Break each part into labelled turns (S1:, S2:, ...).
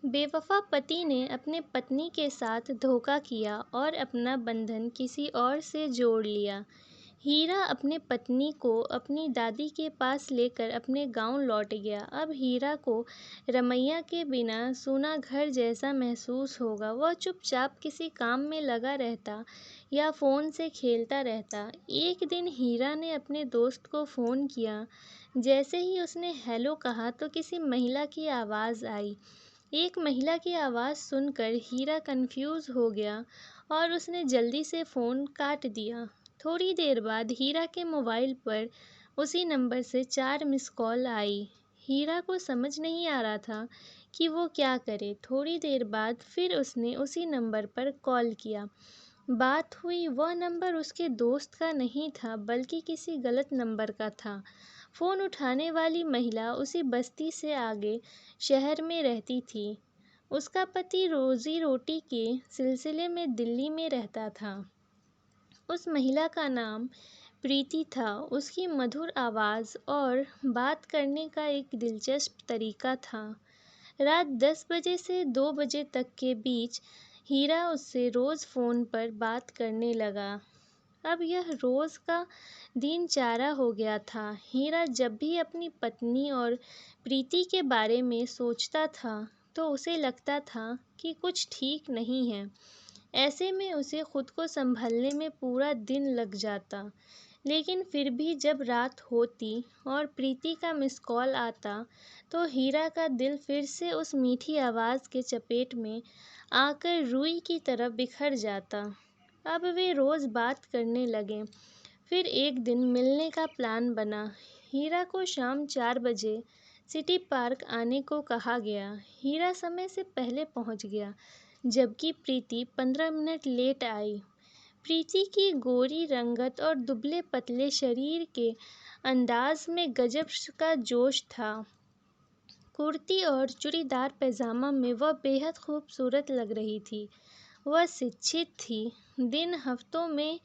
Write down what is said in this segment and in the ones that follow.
S1: बेवफा पति ने अपने पत्नी के साथ धोखा किया और अपना बंधन किसी और से जोड़ लिया। हीरा अपने पत्नी को अपनी दादी के पास लेकर अपने गांव लौट गया। अब हीरा को रमैया के बिना सूना घर जैसा महसूस होगा। वह चुपचाप किसी काम में लगा रहता या फ़ोन से खेलता रहता। एक दिन हीरा ने अपने दोस्त को फ़ोन किया। जैसे ही उसने हेलो कहा तो किसी महिला की आवाज़ आई। एक महिला की आवाज़ सुनकर हीरा कंफ्यूज हो गया और उसने जल्दी से फ़ोन काट दिया। थोड़ी देर बाद हीरा के मोबाइल पर उसी नंबर से 4 मिस कॉल आई। हीरा को समझ नहीं आ रहा था कि वो क्या करे। थोड़ी देर बाद फिर उसने उसी नंबर पर कॉल किया। बात हुई, वह नंबर उसके दोस्त का नहीं था बल्कि किसी गलत नंबर का था। फ़ोन उठाने वाली महिला उसी बस्ती से आगे शहर में रहती थी। उसका पति रोज़ी रोटी के सिलसिले में दिल्ली में रहता था। उस महिला का नाम प्रीति था। उसकी मधुर आवाज़ और बात करने का एक दिलचस्प तरीका था। रात 10 बजे से 2 बजे तक के बीच हीरा उससे रोज़ फ़ोन पर बात करने लगा। अब यह रोज़ का दिनचर्या हो गया था। हीरा जब भी अपनी पत्नी और प्रीति के बारे में सोचता था तो उसे लगता था कि कुछ ठीक नहीं है। ऐसे में उसे खुद को संभालने में पूरा दिन लग जाता। लेकिन फिर भी जब रात होती और प्रीति का मिस कॉल आता तो हीरा का दिल फिर से उस मीठी आवाज़ के चपेट में आकर रुई की तरह बिखर जाता। अब वे रोज़ बात करने लगे। फिर एक दिन मिलने का प्लान बना। हीरा को शाम 4 बजे सिटी पार्क आने को कहा गया। हीरा समय से पहले पहुंच गया, जबकि प्रीति 15 मिनट लेट आई। प्रीति की गोरी रंगत और दुबले पतले शरीर के अंदाज में गजब का जोश था। कुर्ती और चूड़ीदार पैजामा में वह बेहद खूबसूरत लग रही थी। वह शिक्षित थी। दिन हफ्तों में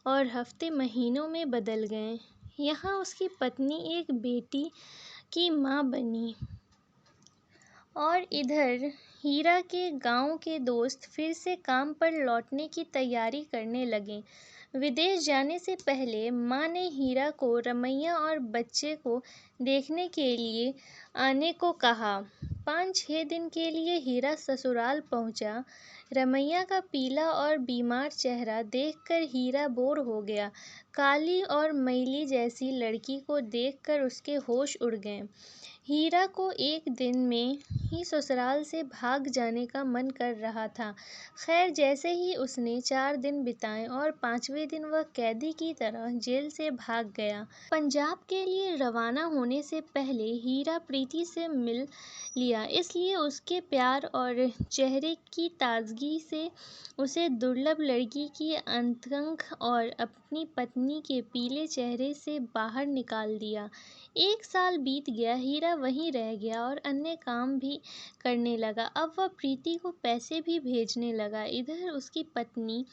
S1: और हफ्ते महीनों में बदल गए। यहाँ उसकी पत्नी एक बेटी की माँ बनी और इधर हीरा के गांव के दोस्त फिर से काम पर लौटने की तैयारी करने लगे। विदेश जाने से पहले माँ ने हीरा को रमैया और बच्चे को देखने के लिए आने को कहा। 5-6 दिन के लिए हीरा ससुराल पहुंचा। रमैया का पीला और बीमार चेहरा देखकर हीरा बोर हो गया। काली और मैली जैसी लड़की को देखकर उसके होश उड़ गए। हीरा को एक दिन में ही ससुराल से भाग जाने का मन कर रहा था। खैर, जैसे ही उसने 4 दिन बिताए और 5वें दिन वह कैदी की तरह जेल से भाग गया। पंजाब के लिए रवाना होने से पहले हीरा प्रीति से मिल लिया, इसलिए उसके प्यार और चेहरे की ताजगी से उसे दुर्लभ लड़की की आतंक और अपनी पत्नी के पीले चेहरे से बाहर निकाल दिया। 1 साल बीत गया। हीरा वहीं रह गया और अन्य काम भी करने लगा। अब वह प्रीति को पैसे भी भेजने लगा। इधर उसकी पत्नी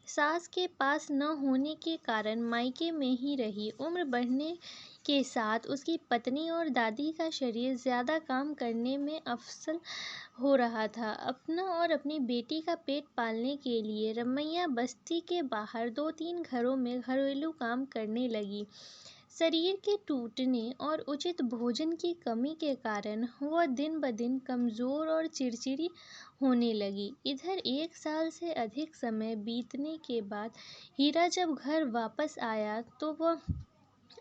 S1: सास के पास न होने के कारण मायके में ही रही। उम्र बढ़ने के साथ उसकी पत्नी और दादी का शरीर ज़्यादा काम करने में अफसल हो रहा था। अपना और अपनी बेटी का पेट पालने के लिए रमैया बस्ती के बाहर 2-3 घरों में घरेलू काम करने लगी। शरीर के टूटने और उचित भोजन की कमी के कारण वह दिन ब दिन कमज़ोर और चिड़चिड़ी होने लगी। इधर 1 साल से अधिक समय बीतने के बाद हीरा जब घर वापस आया तो वह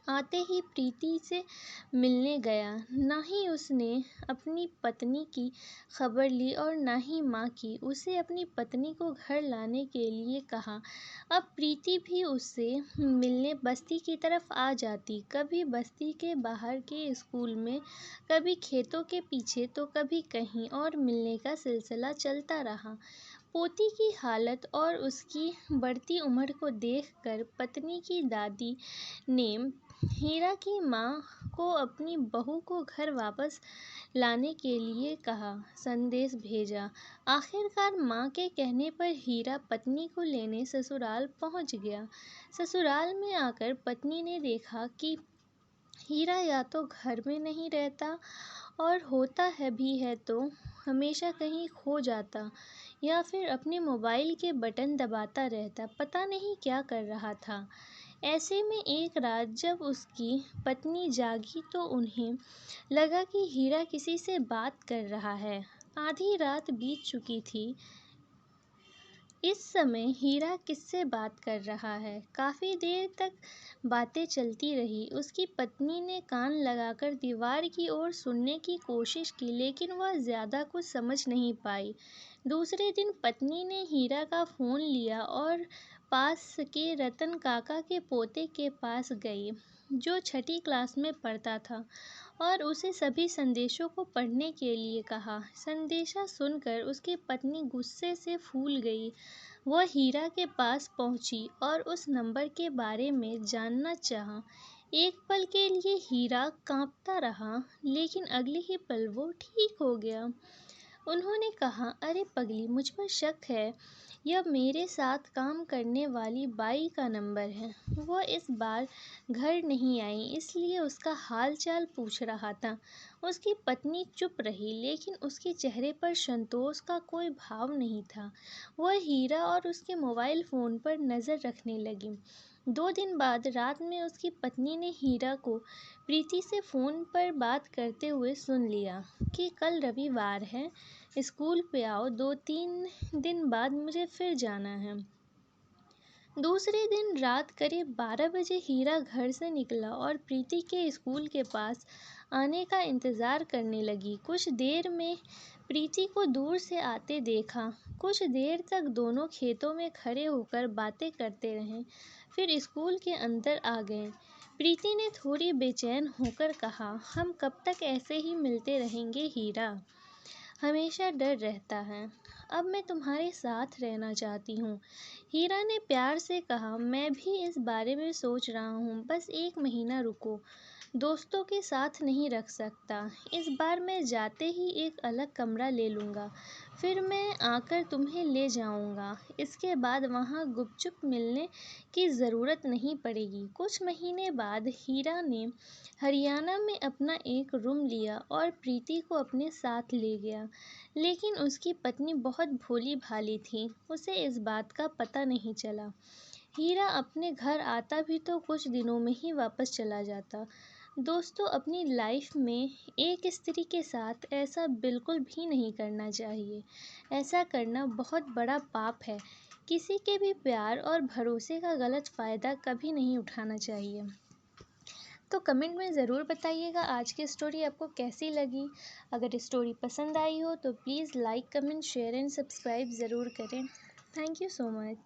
S1: आते ही प्रीति से मिलने गया। न ही उसने अपनी पत्नी की खबर ली और न ही माँ की। उसे अपनी पत्नी को घर लाने के लिए कहा। अब प्रीति भी उससे मिलने बस्ती की तरफ आ जाती। कभी बस्ती के बाहर के स्कूल में, कभी खेतों के पीछे तो कभी कहीं और मिलने का सिलसिला चलता रहा। पोती की हालत और उसकी बढ़ती उम्र को देखकर पत्नी की दादी ने हीरा की माँ को अपनी बहू को घर वापस लाने के लिए कहा, संदेश भेजा। आखिरकार माँ के कहने पर हीरा पत्नी को लेने ससुराल पहुँच गया। ससुराल में आकर पत्नी ने देखा कि हीरा या तो घर में नहीं रहता और होता है भी है तो हमेशा कहीं खो जाता या फिर अपने मोबाइल के बटन दबाता रहता, पता नहीं क्या कर रहा था। ऐसे में एक रात जब उसकी पत्नी जागी तो उन्हें लगा कि हीरा किसी से बात कर रहा है। आधी रात बीत चुकी थी। इस समय हीरा किससे बात कर रहा है? काफ़ी देर तक बातें चलती रही। उसकी पत्नी ने कान लगाकर दीवार की ओर सुनने की कोशिश की, लेकिन वह ज़्यादा कुछ समझ नहीं पाई। दूसरे दिन पत्नी ने हीरा का फ़ोन लिया और पास के रतन काका के पोते के पास गई, जो छठी क्लास में पढ़ता था, और उसे सभी संदेशों को पढ़ने के लिए कहा। संदेशा सुनकर उसकी पत्नी गुस्से से फूल गई। वह हीरा के पास पहुंची और उस नंबर के बारे में जानना चाहा। एक पल के लिए हीरा कांपता रहा, लेकिन अगले ही पल वो ठीक हो गया। उन्होंने कहा, अरे पगली, मुझ पर शक है। यह मेरे साथ काम करने वाली बाई का नंबर है। वह इस बार घर नहीं आई, इसलिए उसका हाल चाल पूछ रहा था। उसकी पत्नी चुप रही, लेकिन उसके चेहरे पर संतोष का कोई भाव नहीं था। वह हीरा और उसके मोबाइल फ़ोन पर नज़र रखने लगी। 2 दिन बाद रात में उसकी पत्नी ने हीरा को प्रीति से फ़ोन पर बात करते हुए सुन लिया कि कल रविवार है, स्कूल पे आओ, 2-3 दिन बाद मुझे फिर जाना है। दूसरे दिन रात करीब 12 बजे हीरा घर से निकला और प्रीति के स्कूल के पास आने का इंतज़ार करने लगी। कुछ देर में प्रीति को दूर से आते देखा। कुछ देर तक दोनों खेतों में खड़े होकर बातें करते रहे, फिर स्कूल के अंदर आ गए। प्रीति ने थोड़ी बेचैन होकर कहा, हम कब तक ऐसे ही मिलते रहेंगे हीरा? हमेशा डर रहता है। अब मैं तुम्हारे साथ रहना चाहती हूँ। हीरा ने प्यार से कहा, मैं भी इस बारे में सोच रहा हूँ, बस 1 महीना रुको। दोस्तों के साथ नहीं रख सकता। इस बार मैं जाते ही एक अलग कमरा ले लूँगा, फिर मैं आकर तुम्हें ले जाऊँगा। इसके बाद वहाँ गुपचुप मिलने की ज़रूरत नहीं पड़ेगी। कुछ महीने बाद हीरा ने हरियाणा में अपना एक रूम लिया और प्रीति को अपने साथ ले गया। लेकिन उसकी पत्नी बहुत भोली-भाली थी, उसे इस बात का पता नहीं चला। हीरा अपने घर आता भी तो कुछ दिनों में ही वापस चला जाता। दोस्तों, अपनी लाइफ में एक स्त्री के साथ ऐसा बिल्कुल भी नहीं करना चाहिए। ऐसा करना बहुत बड़ा पाप है। किसी के भी प्यार और भरोसे का गलत फ़ायदा कभी नहीं उठाना चाहिए। तो कमेंट में ज़रूर बताइएगा आज की स्टोरी आपको कैसी लगी। अगर स्टोरी पसंद आई हो तो please like, comment, share and subscribe ज़रूर करें। Thank you so much.